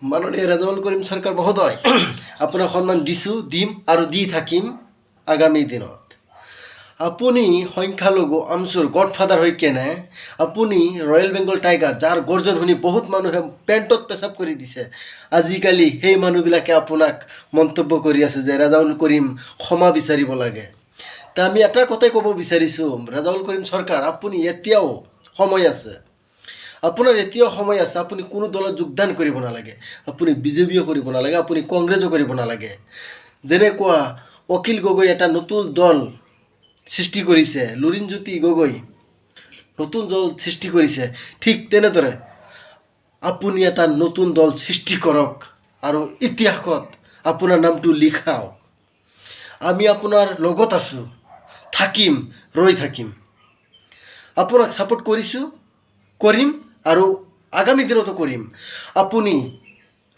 মাননীয় ৰেজাউল কৰিম সৰকাৰ মহোদয় আপোনাৰ সন্মান দিছোঁ দিম আৰু দি থাকিম আগামী দিনত। আপুনি সংখ্যালঘু আমচুৰ গডফাদাৰ হৈ কেনে আপুনি ৰয়েল বেংগল টাইগাৰ যাৰ গৰ্জন শুনি বহুত মানুহে পেণ্টত পেচাব কৰি দিছে, আজিকালি সেই মানুহবিলাকে আপোনাক মন্তব্য কৰি আছে যে ৰেজাউল কৰিম ক্ষমা বিচাৰিব লাগে। তা আমি এটা কথাই ক'ব বিচাৰিছোঁ, ৰেজাউল কৰিম চৰকাৰ আপুনি এতিয়াও সময় আছে, আপোনাৰ এতিয়াও সময় আছে। আপুনি কোনো দলত যোগদান কৰিব নালাগে, আপুনি বিজেপিও কৰিব নালাগে, আপুনি কংগ্ৰেছো কৰিব নালাগে। যেনেকুৱা অখিল গগৈ এটা নতুন দল সৃষ্টি কৰিছে, লুৰিণজ্যোতি গগৈ নতুন দল সৃষ্টি কৰিছে, ঠিক তেনেদৰে আপুনি এটা নতুন দল সৃষ্টি কৰক আৰু ইতিহাসত আপোনাৰ নামটো লিখাওক। আমি আপোনাৰ লগত আছোঁ, থাকিম, ৰৈ থাকিম, আপোনাক ছাপোৰ্ট কৰিছোঁ, কৰিম আৰু আগামী দিনতো কৰিম। আপুনি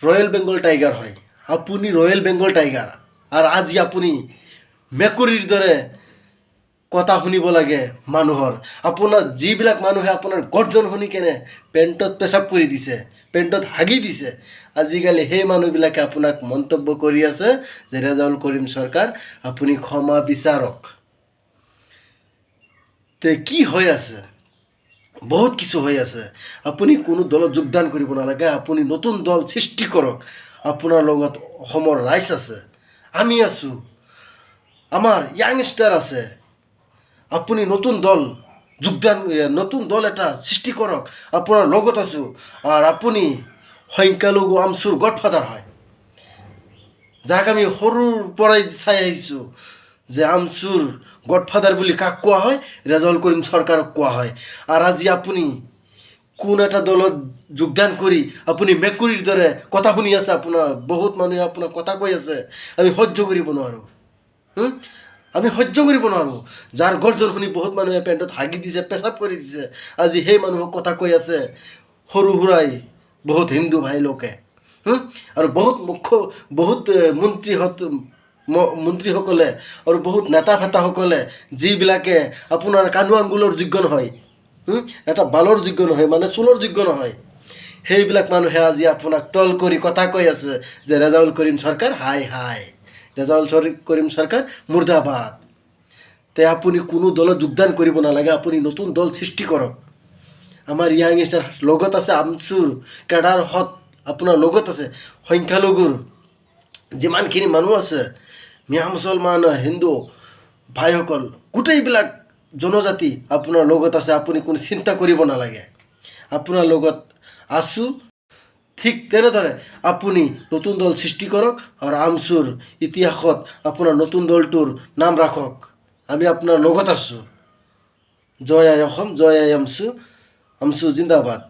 ৰয়েল বেংগল টাইগাৰ হয়, আপুনি ৰয়েল বেংগল টাইগাৰ, আৰু আজি আপুনি মেকুৰীৰ দৰে কথা শুনিব লাগে মানুহৰ। আপোনাৰ যিবিলাক মানুহে আপোনাৰ গৰ্জন শুনি কেনে পেণ্টত পেচাব কৰি দিছে, পেণ্টত হাগি দিছে, আজিকালি সেই মানুহবিলাকে আপোনাক মন্তব্য কৰি আছে যে ৰেজাউল কৰিম চৰকাৰ আপুনি ক্ষমা বিচাৰক। তে কি হৈ আছে? বহুত কিছু হৈ আছে। আপুনি কোনো দলত যোগদান কৰিব নালাগে, আপুনি নতুন দল সৃষ্টি কৰক। আপোনাৰ লগত অসমৰ ৰাইজ আছে, আমি আছোঁ, আমাৰ য়াংষ্টাৰ আছে। আপুনি নতুন দল নতুন দল এটা সৃষ্টি কৰক, আপোনাৰ লগত আছোঁ। আৰু আপুনি সংখ্যালঘু আমচুৰ গডফাদাৰ হয়, যাক আমি সৰুৰ পৰাই চাই আহিছোঁ যে আমচুৰ গডফাদাৰ বুলি কাক কোৱা হয়? ৰেজাউল কৰিম চৰকাৰক কোৱা হয়। আৰু আজি আপুনি কোন এটা দলত যোগদান কৰি আপুনি মেকুৰীৰ দৰে কথা শুনি আছে, আপোনাৰ বহুত মানুহে আপোনাক কথা কৈ আছে, আমি সহ্য কৰিব নোৱাৰোঁ। আমি সহ্য কৰিব নোৱাৰোঁ। যাৰ গৰ্জন শুনি বহুত মানুহে পেণ্টত হাগি দিছে, পেচাব কৰি দিছে, আজি সেই মানুহক কথা কৈ আছে সৰু সুৰাই বহুত হিন্দু ভাই লোকে। আৰু বহুত মন্ত্ৰীসকলে আৰু বহুত নেতা ফেতাসকলে যিবিলাকে আপোনাৰ কাণু আঙুলৰ যোগ্য নহয়, এটা বালৰ যোগ্য নহয়, মানে চুলৰ যোগ্য নহয়, সেইবিলাক মানুহে আজি আপোনাক ট্ৰল কৰি কথা কৈ আছে যে ৰেজাউল কৰিম চৰকাৰ হাই হাই, ৰেজাউল কৰিম চৰকাৰ মুৰ্দাবাদ। তে আপুনি কোনো দলত যোগদান কৰিব নালাগে, আপুনি নতুন দল সৃষ্টি কৰক। আমাৰ য়াংষ্টাৰ লগত আছে, আমচুৰ কেডাৰ হত আপোনাৰ লগত আছে, সংখ্যালঘুৰ যিমানখিনি মানুহ আছে, মিয়া মুছলমান হিন্দু ভাইসকল গোটেইবিলাক জনজাতি আপোনাৰ লগত আছে। আপুনি কোনো চিন্তা কৰিব নালাগে, আপোনাৰ লগত আছোঁ। ঠিক তেনেদৰে আপুনি নতুন দল সৃষ্টি কৰক আৰু আমচুৰ ইতিহাসত আপোনাৰ নতুন দলটোৰ নাম ৰাখক। আমি আপোনাৰ লগত আছোঁ। জয় আই অসম, জয় আই আমচু, আমচু জিন্দাবাদ।